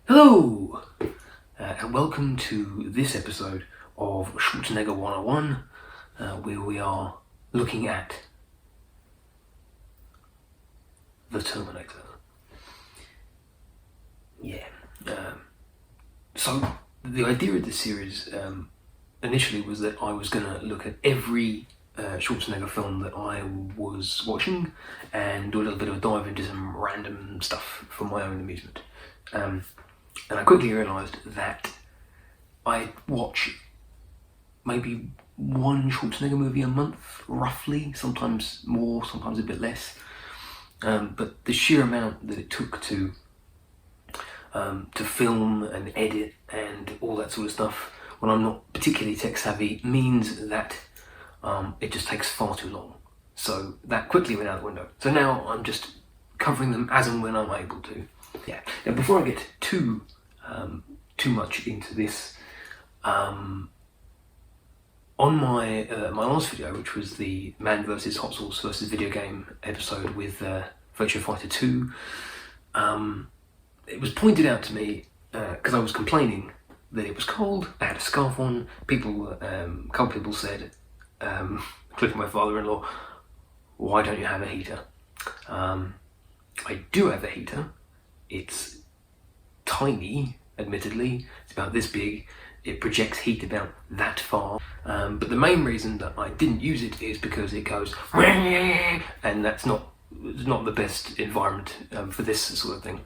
Hello, and welcome to this episode of Schwarzenegger 101, where we are looking at the Terminator. So the idea of this series initially was that I was going to look at every Schwarzenegger film that I was watching and do a little bit of a dive into some random stuff for my own amusement. And I quickly realised that I watch maybe one Schwarzenegger movie a month, roughly, sometimes more, sometimes a bit less. But the sheer amount that it took to film and edit and all that sort of stuff, when I'm not particularly tech savvy, means that it just takes far too long. So that quickly went out the window. So now I'm just covering them as and when I'm able to. Yeah. Now, before I get too much into this, on my my last video, which was the Man vs Hot Sauce versus Video Game episode with Virtua Fighter 2, it was pointed out to me because I was complaining that it was cold. I had a scarf on. A couple people said, including my father-in-law, "Why don't you have a heater?" I do have a heater. It's tiny, admittedly. It's about this big. It projects heat about that far. But the main reason that I didn't use it is because it goes, and that's not the best environment for this sort of thing.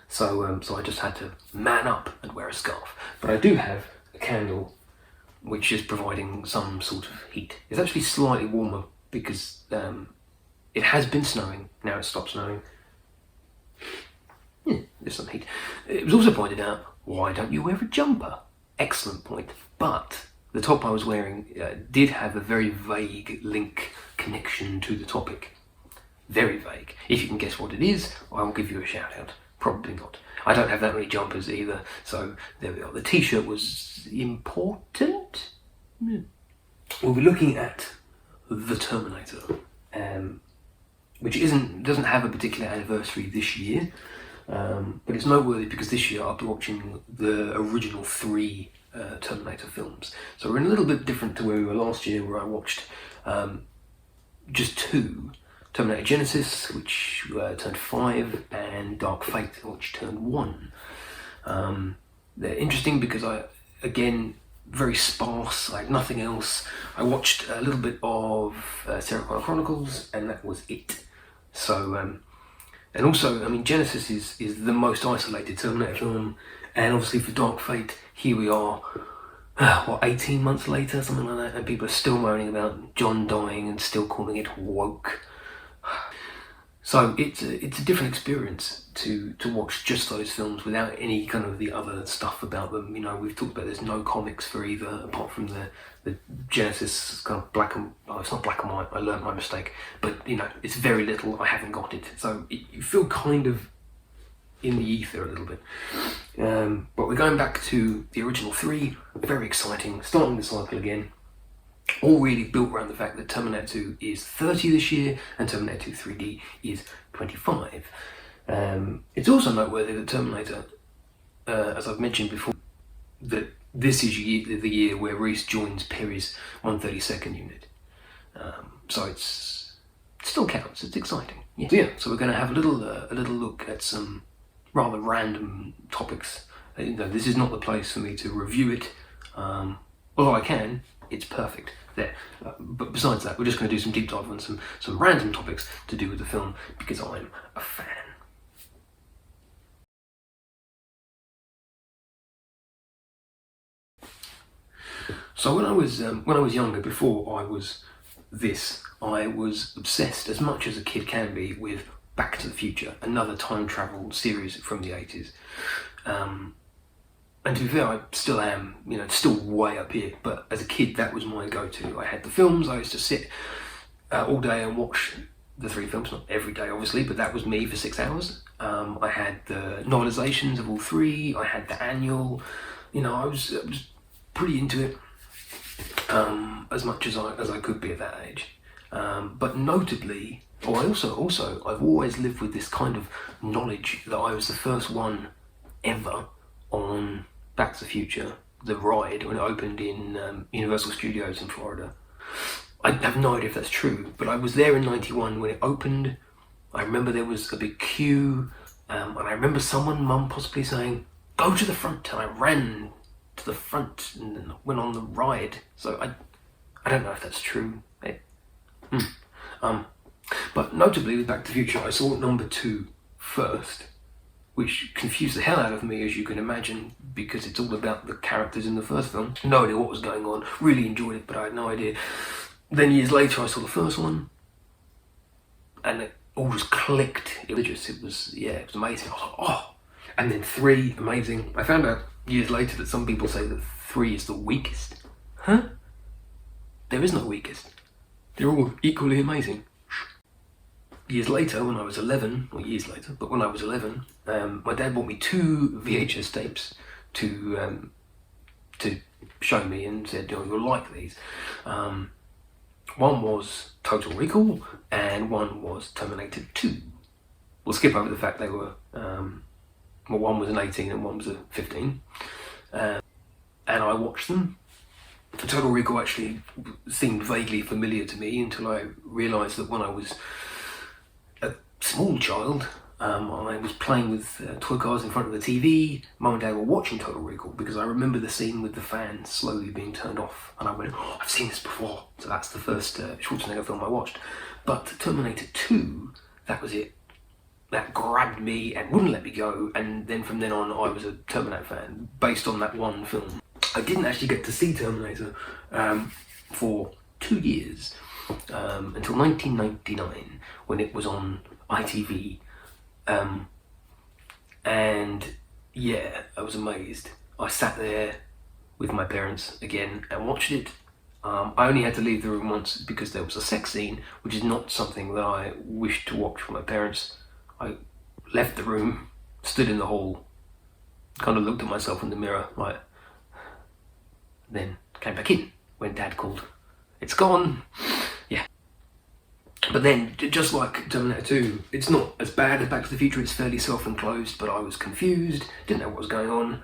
So I just had to man up and wear a scarf. But I do have a candle which is providing some sort of heat. It's actually slightly warmer because it has been snowing. Now it stopped snowing. Yeah, there's some heat. It was also pointed out, why don't you wear a jumper? Excellent point. But the top I was wearing did have a very vague link connection to the topic. Very vague. If you can guess what it is, I will give you a shout out. Probably not. I don't have that many jumpers either, so there we are. The t-shirt was important. Yeah. We'll be looking at the Terminator, which doesn't have a particular anniversary this year. But it's noteworthy because this year I'll be watching the original 3 Terminator films. So we're in a little bit different to where we were last year, where I watched just 2. Terminator Genesis, which turned 5, and Dark Fate, which turned 1. They're interesting because again, very sparse. I had nothing else. I watched a little bit of Sarah Connor Chronicles, and that was it. So, and also, I mean, Genesis is the most isolated Terminator film, and obviously for Dark Fate, here we are, 18 months later, something like that, and people are still moaning about John dying and still calling it woke. So it's a different experience to watch just those films without any kind of the other stuff about them. You know, we've talked about there's no comics for either, apart from the Genesis kind of it's not black and white, I learned my mistake, but you know, it's very little, I haven't got it. So you feel kind of in the ether a little bit. But we're going back to the original 3, very exciting, starting the cycle again. All really built around the fact that Terminator 2 is 30 this year and Terminator 2 3D is 25. It's also noteworthy that Terminator, as I've mentioned before, that this is the year where Reese joins Perry's 132nd unit. So it still counts, it's exciting. Yeah. So we're going to have a little look at some rather random topics. You know, this is not the place for me to review it, although I can. It's perfect there. But besides that, we're just going to do some deep dive on some random topics to do with the film because I'm a fan. So when I was younger, before I was this, I was obsessed, as much as a kid can be, with Back to the Future, another time travel series from the 80s. And to be fair, I still am, you know, it's still way up here, but as a kid, that was my go-to. I had the films, I used to sit all day and watch the 3 films, not every day, obviously, but that was me for 6 hours. I had the novelizations of all 3, I had the annual, you know, I was pretty into it, as much as I could be at that age. But notably, I've always lived with this kind of knowledge that I was the first one ever on Back to the Future, the ride, when it opened in Universal Studios in Florida. I have no idea if that's true, but I was there in '91 when it opened. I remember there was a big queue, and I remember mum possibly saying, "Go to the front," and I ran to the front and then went on the ride. So I don't know if that's true. But notably with Back to the Future, I saw number 2 first, which confused the hell out of me, as you can imagine, because it's all about the characters in the first film. No idea what was going on. Really enjoyed it, but I had no idea. Then years later, I saw the first one, and it all just clicked. It was amazing. I was like, oh. And then 3, amazing. I found out years later that some people say that 3 is the weakest. Huh? There is no weakest. They're all equally amazing. Years later, when I was 11, or years later, but when I was 11, my dad bought me 2 VHS tapes to show me and said, you'll like these. One was Total Recall, and one was Terminator 2. We'll skip over the fact they were, one was an 18 and one was a 15. And I watched them. Total Recall actually seemed vaguely familiar to me until I realised that when I was a small child, I was playing with toy cars in front of the TV. Mum and Dad were watching Total Recall because I remember the scene with the fan slowly being turned off, and I went, oh, I've seen this before. So that's the first Schwarzenegger film I watched. But Terminator 2, that was it. That grabbed me and wouldn't let me go, and then from then on I was a Terminator fan based on that one film. I didn't actually get to see Terminator for 2 years, until 1999 when it was on ITV. And yeah, I was amazed. I sat there with my parents again and watched it. I only had to leave the room once because there was a sex scene, which is not something that I wished to watch with my parents. I left the room, stood in the hall, kind of looked at myself in the mirror, like, then came back in when Dad called. It's gone. Yeah. But then, just like Terminator 2, it's not as bad as Back to the Future. It's fairly self-enclosed, but I was confused, didn't know what was going on.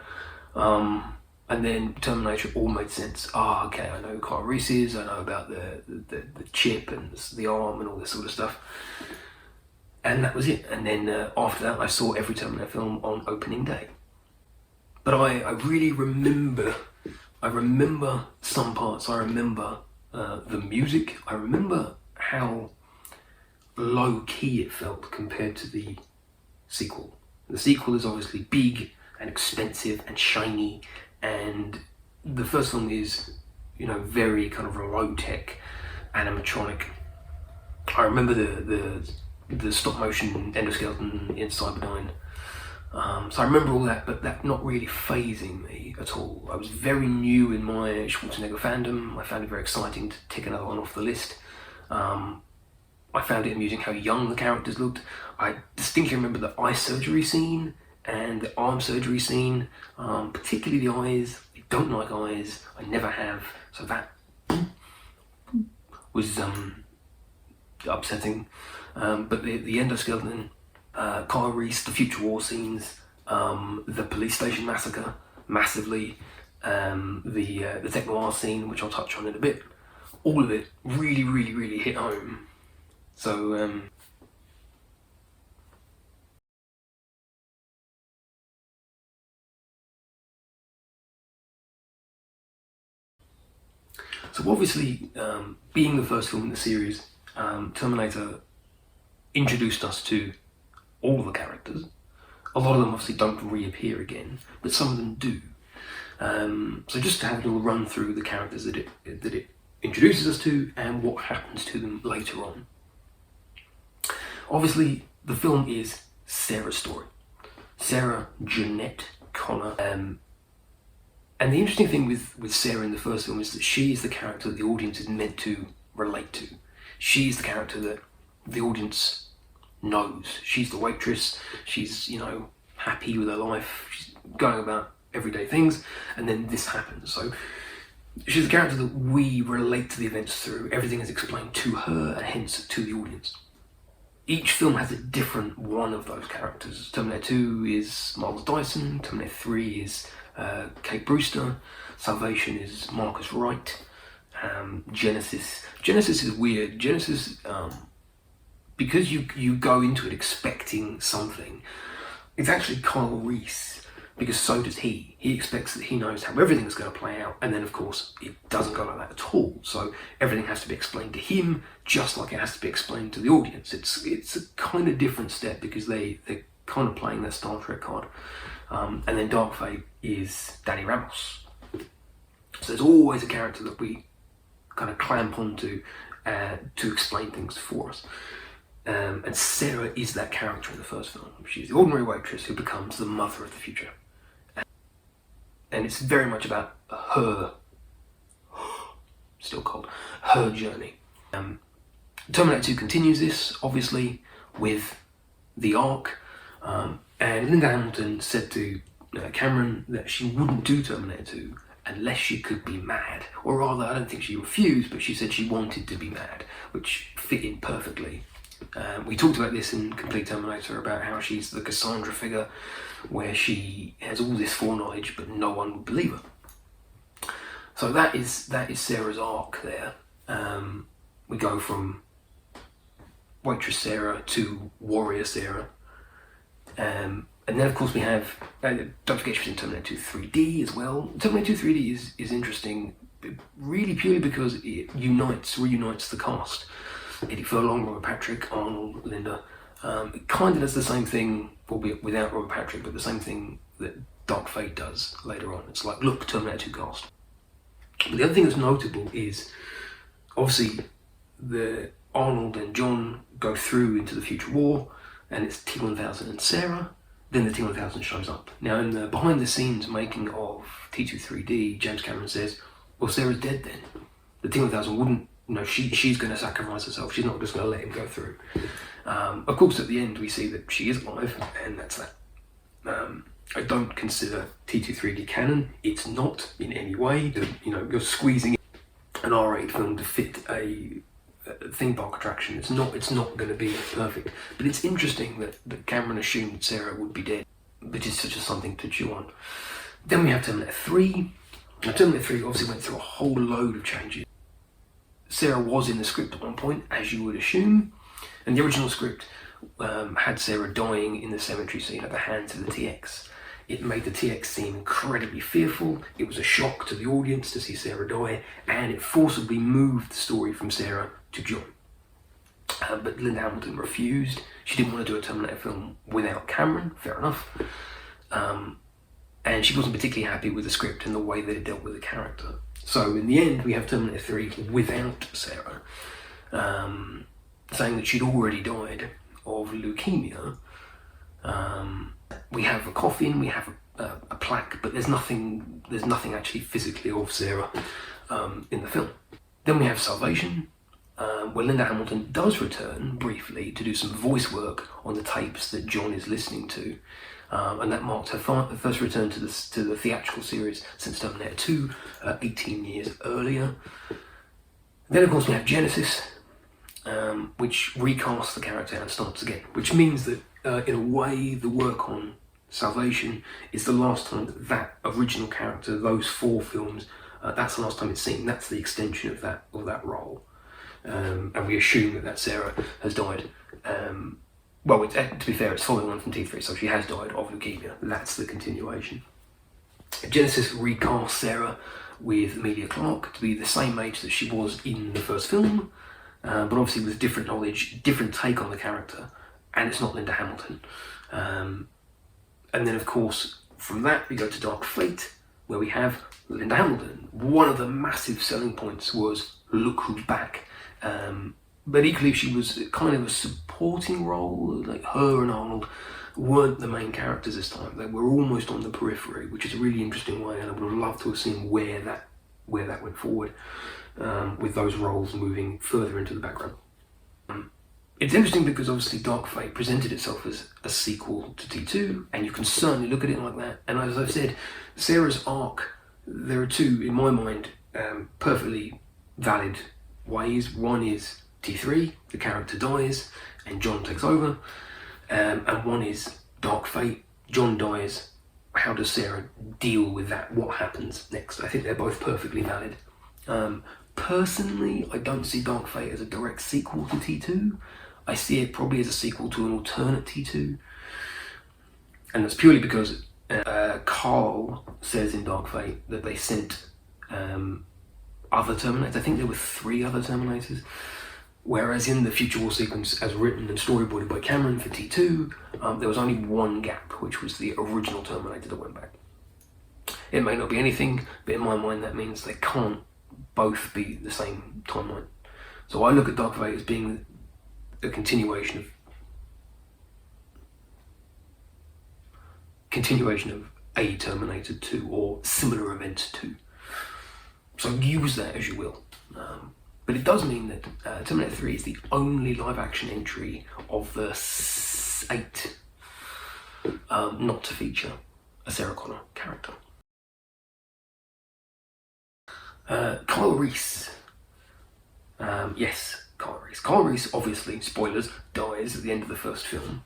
And then Terminator all made sense. Okay, I know who Kyle Reese is, I know about the chip and the arm and all this sort of stuff. And that was it. And then after that, I saw every Terminator film on opening day. But I really remember some parts. I remember the music. I remember how low-key it felt compared to the sequel. The sequel is obviously big and expensive and shiny, and the first film is, very kind of low-tech, animatronic. I remember the stop-motion endoskeleton in Cyberdyne. So I remember all that, but that not really phasing me at all. I was very new in my Schwarzenegger fandom. I found it very exciting to tick another one off the list. I found it amusing how young the characters looked. I distinctly remember the eye surgery scene and the arm surgery scene, particularly the eyes. I don't like eyes, I never have, so that was upsetting. But the endoskeleton, Kyle Reese, the future war scenes, the police station massacre, massively, the tech noir scene, which I'll touch on in a bit, all of it really, really, really hit home. So, obviously, being the first film in the series, Terminator introduced us to all the characters. A lot of them obviously don't reappear again, but some of them do. So just to have a little run through the characters that it introduces us to and what happens to them later on. Obviously, the film is Sarah's story. Sarah Jeanette Connor. And the interesting thing with Sarah in the first film is that she is the character that the audience is meant to relate to. She's the character that the audience knows. She's the waitress. She's, happy with her life. She's going about everyday things, and then this happens. So she's the character that we relate to the events through. Everything is explained to her and hence to the audience. each film has a different one of those characters. Terminator 2 is Miles Dyson, Terminator 3 is Kate Brewster, Salvation is Marcus Wright, Genesis is weird. Genesis, because you go into it expecting something, it's actually Kyle Reese, because so does he. He expects that he knows how everything's going to play out, and then of course it doesn't go like that at all. So everything has to be explained to him, just like it has to be explained to the audience. It's a kind of different step, because they're kind of playing their Star Trek card. And then Dark Fate is Danny Ramos. So there's always a character that we kind of clamp onto to explain things for us. And Sarah is that character in the first film. She's the ordinary waitress who becomes the mother of the future. And it's very much about her, still cold, her journey. Terminator 2 continues this, obviously, with the Ark. And Linda Hamilton said to Cameron that she wouldn't do Terminator 2 unless she could be mad. Or rather, I don't think she refused, but she said she wanted to be mad, which fit in perfectly. We talked about this in Complete Terminator, about how she's the Cassandra figure, where she has all this foreknowledge, but no one would believe her. So that is Sarah's arc there. We go from waitress Sarah to warrior Sarah. And then of course we have, don't forget she was in Terminator 2 3D as well. Terminator 2 3D is interesting, really purely because it reunites the cast. Eddie Furlong, Robert Patrick, Arnold, Linda. It kind of does the same thing, albeit without Robert Patrick, but the same thing that Dark Fate does later on. It's like, look, Terminator 2 cast. But the other thing that's notable is, obviously, the Arnold and John go through into the future war, and it's T-1000 and Sarah. Then the T-1000 shows up. Now, in the behind-the-scenes making of T2 3D, James Cameron says, well, Sarah's dead then. The T-1000 wouldn't, she's going to sacrifice herself. She's not just going to let him go through. Of course, at the end, we see that she is alive, and that's that. I don't consider T2 3D canon. It's not in any way. You're squeezing an R8 film to fit a theme park attraction. It's not going to be perfect. But it's interesting that Cameron assumed Sarah would be dead, which is such something to chew on. Then we have Terminator 3. Now, Terminator 3 obviously went through a whole load of changes. Sarah was in the script at one point, as you would assume, and the original script had Sarah dying in the cemetery scene at the hands of the TX. It made the TX seem incredibly fearful. It was a shock to the audience to see Sarah die, and it forcibly moved the story from Sarah to John. But Linda Hamilton refused. She didn't want to do a Terminator film without Cameron, fair enough. And she wasn't particularly happy with the script and the way that it dealt with the character. So in the end, we have Terminator 3 without Sarah, saying that she'd already died of leukemia. We have a coffin, we have a plaque, but there's nothing actually physically of Sarah in the film. Then we have Salvation, where Linda Hamilton does return briefly to do some voice work on the tapes that John is listening to. And that marked her first return to the theatrical series since Terminator 2, 18 years earlier. Then of course we have Genesis, which recasts the character and starts again, which means that in a way the work on Salvation is the last time that original character, those 4 films, that's the last time it's seen. That's the extension of that role. And we assume that Sarah has died. Well, to be fair, it's following on from T3, so she has died of leukemia. That's the continuation. Genesis recast Sarah with Emilia Clarke to be the same age that she was in the first film, but obviously with different knowledge, different take on the character, and it's not Linda Hamilton. And then, of course, from that we go to Dark Fate, where we have Linda Hamilton. One of the massive selling points was, look who's back. But equally, she was kind of a supporting role. Like, her and Arnold weren't the main characters this time. They were almost on the periphery, which is a really interesting way, and I would have loved to have seen where that went forward, with those roles moving further into the background. It's interesting because obviously Dark Fate presented itself as a sequel to T2, and you can certainly look at it like that. And as I've said, Sarah's arc, there are 2, in my mind, perfectly valid ways. One is T3, the character dies and John takes over, and one is Dark Fate, John dies. How does Sarah deal with that? What happens next? I think they're both perfectly valid. Personally, I don't see Dark Fate as a direct sequel to T2. I see it probably as a sequel to an alternate T2. And that's purely because Carl says in Dark Fate that they sent other Terminators. I think there were 3 other Terminators. Whereas in the Future War sequence, as written and storyboarded by Cameron for T2, there was only one gap, which was the original Terminator that went back. It may not be anything, but in my mind that means they can't both be the same timeline. So I look at Dark Fate as being a continuation of a Terminator 2 or similar events 2. So use that as you will. But it does mean that Terminator 3 is the only live-action entry of the 8 not to feature a Sarah Connor character. Kyle Reese. Yes, Kyle Reese. Kyle Reese, obviously, spoilers, dies at the end of the first film.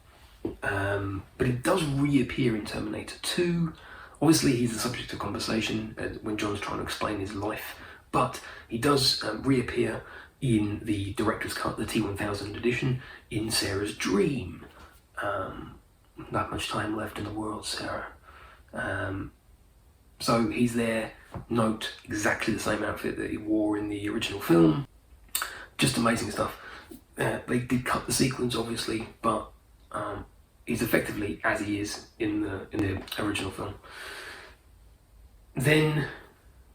But he does reappear in Terminator 2. Obviously, he's the subject of conversation when John's trying to explain his life. But he does reappear in the director's cut, the T1000 edition, in Sarah's dream. Not much time left in the world, Sarah. So he's there. Note, exactly the same outfit that he wore in the original film. Just amazing stuff. They did cut the sequence, obviously, but he's effectively as he is in the original film. Then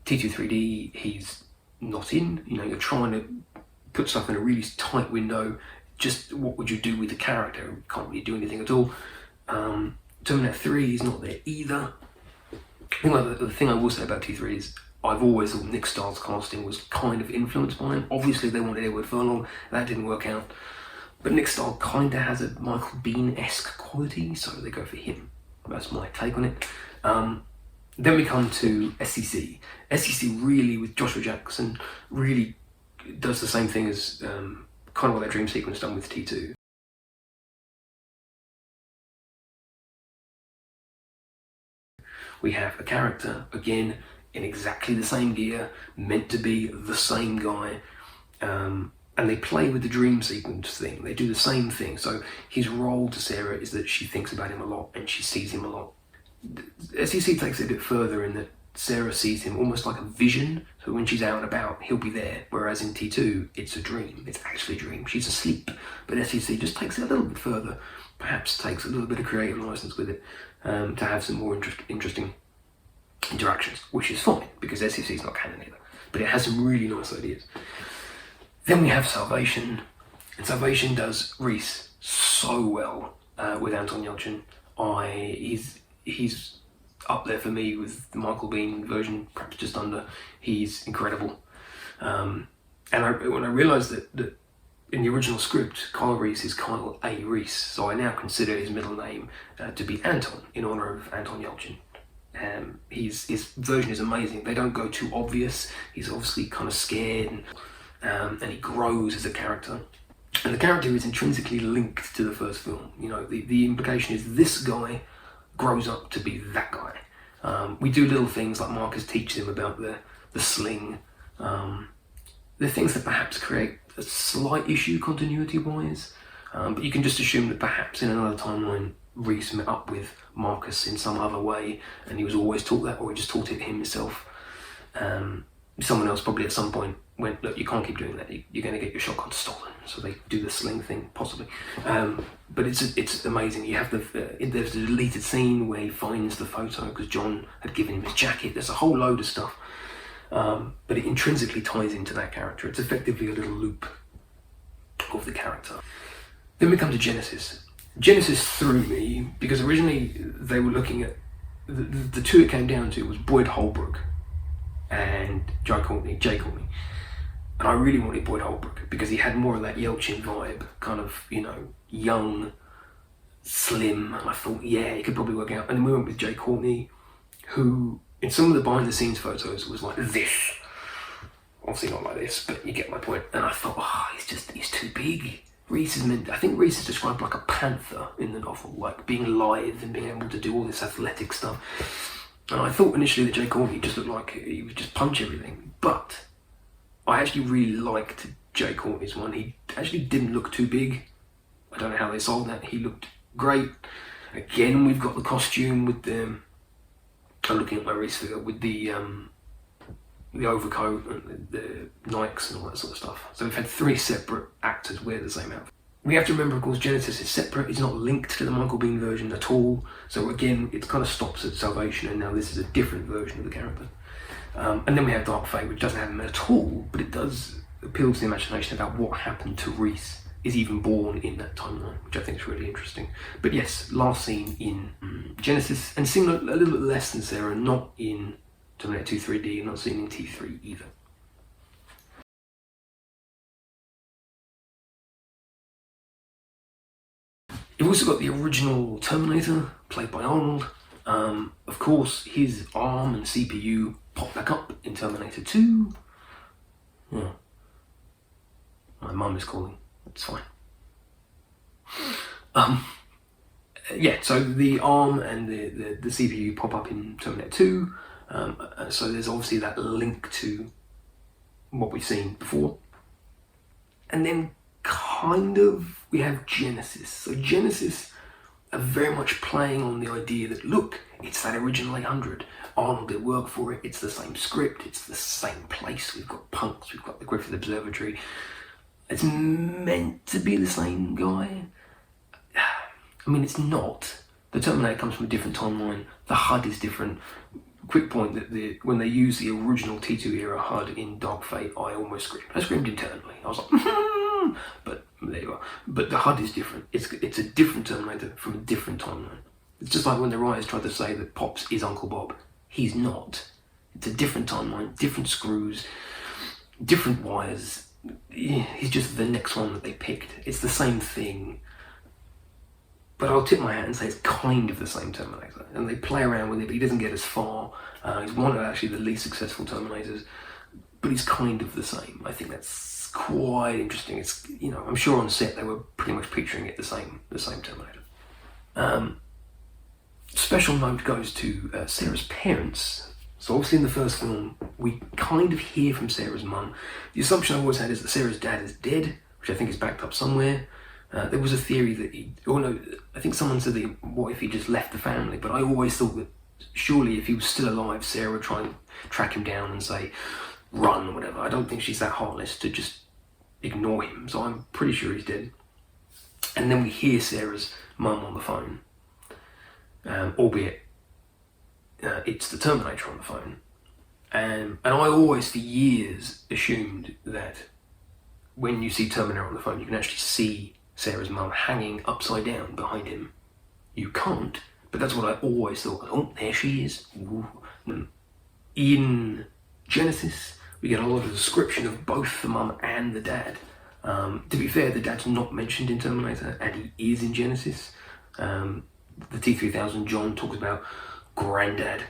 T2 3D, he's not in. You know, you're trying to put stuff in a really tight window. Just what would you do with the character? Can't really do anything at all. Terminator 3 is not there either. The thing I will say about T3 is I've always thought Nick Stahl's casting was kind of influenced by him. Obviously they wanted Edward Furlong, that didn't work out. But Nick Stahl kind of has a Michael Biehn-esque quality, so they go for him. That's my take on it. Then we come to SCC. SCC really, with Joshua Jackson, really does the same thing as kind of what that dream sequence done with T2. We have a character, again, in exactly the same gear, meant to be the same guy, and they play with the dream sequence thing. They do the same thing. So his role to Sarah is that she thinks about him a lot and she sees him a lot. SEC takes it a bit further in that Sarah sees him almost like a vision. So when she's out and about, he'll be there. Whereas in T2, it's a dream. It's actually a dream. She's asleep. But SEC just takes it a little bit further. Perhaps takes a little bit of creative license with it to have some more interesting interactions, which is fine because SEC is not canon either. But it has some really nice ideas. Then we have Salvation, and Salvation does Reese so well with Anton Yelchin. He's up there for me with the Michael Biehn version, perhaps just under. He's incredible. And when I realised that in the original script, Kyle Reese is Kyle A. Reese, so I now consider his middle name to be Anton, in honour of Anton Yelchin. His version is amazing. They don't go too obvious. He's obviously kind of scared, and he grows as a character. And the character is intrinsically linked to the first film. You know, the implication is this guy grows up to be that guy. We do little things like Marcus teaches him about the sling. The things that perhaps create a slight issue continuity-wise, but you can just assume that perhaps in another timeline Reese met up with Marcus in some other way and he was always taught that, or he just taught it himself. Someone else probably at some point went, look, you can't keep doing that, you're going to get your shotgun stolen, so they do the sling thing, possibly. But it's amazing. You have there's a deleted scene where he finds the photo because John had given him his jacket. There's a whole load of stuff, but it intrinsically ties into that character. It's effectively a little loop of the character. Then we come to Genesis. Genesis threw me because originally they were looking at the two it came down to was Boyd Holbrook and Jay Courtney, and I really wanted Boyd Holbrook because he had more of that Yelchin vibe, kind of, you know, young, slim, and I thought, yeah, he could probably work out. And then we went with Jay Courtney, who in some of the behind the scenes photos was like this, Obviously not like this, but you get my point. And I thought, he's too big. I think Reese is described like a panther in the novel, like being lithe and being able to do all this athletic stuff. And I thought initially that Jay Courtney just looked like he would just punch everything, but I actually really liked Jay Courtney's one. He actually didn't look too big. I don't know how they sold that. He looked great. Again, we've got the costume with I'm looking at my Reese figure with the overcoat and the Nikes and all that sort of stuff. So we've had 3 separate actors wear the same outfit. We have to remember, of course, Genesis is separate. It's not linked to the Michael Biehn version at all. So again, it kind of stops at Salvation, and now this is a different version of the character. And then we have Dark Fate, which doesn't have him at all, but it does appeal to the imagination about what happened to Reese is even born in that timeline, which I think is really interesting. But yes, last seen in Genesis, and seen a little bit less than Sarah, not in Terminator 2 3D, and not seen in T3 either. You've also got the original Terminator, played by Arnold. Of course, his ARM and CPU pop back up in Terminator 2. Yeah. My mum is calling. It's fine. Yeah, so the ARM and the CPU pop up in Terminator 2. So there's obviously that link to what we've seen before. And then kind of we have Genesis. So Genesis are very much playing on the idea that, look, it's that original 800. Arnold did work for it. It's the same script. It's the same place. We've got Punks. We've got the Griffith Observatory. It's meant to be the same guy. I mean, it's not. The Terminator comes from a different timeline. The HUD is different. Quick point that when they use the original T2 era HUD in Dark Fate, I almost screamed. I screamed internally. I was like, but there you are. But the HUD is different. It's a different Terminator from a different timeline. It's just like when the writers tried to say that Pops is Uncle Bob. He's not. It's a different timeline, different screws, different wires. He's just the next one that they picked. It's the same thing. But I'll tip my hat and say it's kind of the same Terminator. And they play around with it, but he doesn't get as far. He's one of actually the least successful Terminators, but he's kind of the same. I think that's quite interesting. It's, you know, I'm sure on set they were pretty much picturing it the same Terminator. Special note goes to Sarah's parents. So obviously in the first film, we kind of hear from Sarah's mum. The assumption I always had is that Sarah's dad is dead, which I think is backed up somewhere. There was a theory that I think someone said that what if he just left the family, but I always thought that surely if he was still alive, Sarah would try and track him down and say, run or whatever. I don't think she's that heartless to just ignore him, so I'm pretty sure he's dead. And then we hear Sarah's mum on the phone, albeit it's the Terminator on the phone. And I always for years assumed that when you see Terminator on the phone, you can actually see Sarah's mum hanging upside down behind him. You can't, but that's what I always thought. Oh, there she is. Ooh. In Genesis, we get a lot of description of both the mum and the dad. To be fair, the dad's not mentioned in Terminator, and he is in Genesis. The T-3000 John talks about Granddad.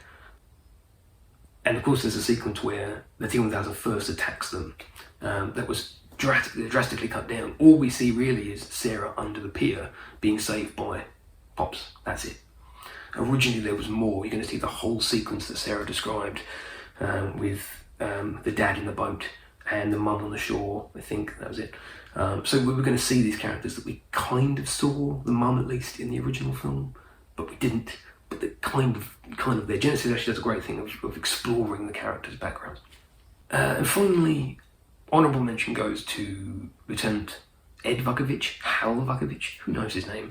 And of course there's a sequence where the T-1000 first attacks them. That was drastically cut down. All we see really is Sarah under the pier being saved by Pops. That's it. Originally there was more. You're going to see the whole sequence that Sarah described with the dad in the boat and the mum on the shore. I think that was it. So we were going to see these characters that we kind of saw, the mum at least, in the original film, but we didn't. But the kind of their Genesis actually does a great thing of exploring the characters' backgrounds. And finally, honourable mention goes to Lieutenant Ed Vukovich, Hal Vukovich, who knows his name,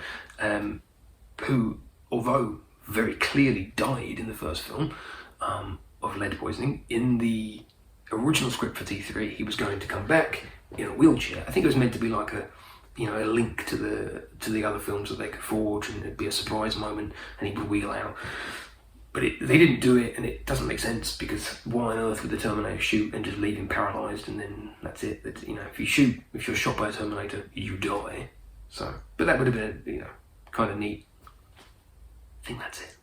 who, although very clearly died in the first film of lead poisoning, in the original script for T3, he was going to come back in a wheelchair. I think it was meant to be like a link to the other films that they could forge, and it'd be a surprise moment, and he would wheel out. But they didn't do it, and it doesn't make sense, because why on earth would the Terminator shoot and just leave him paralysed, and then that's it? If you're shot by a Terminator, you die. So, but that would have been kind of neat. I think that's it.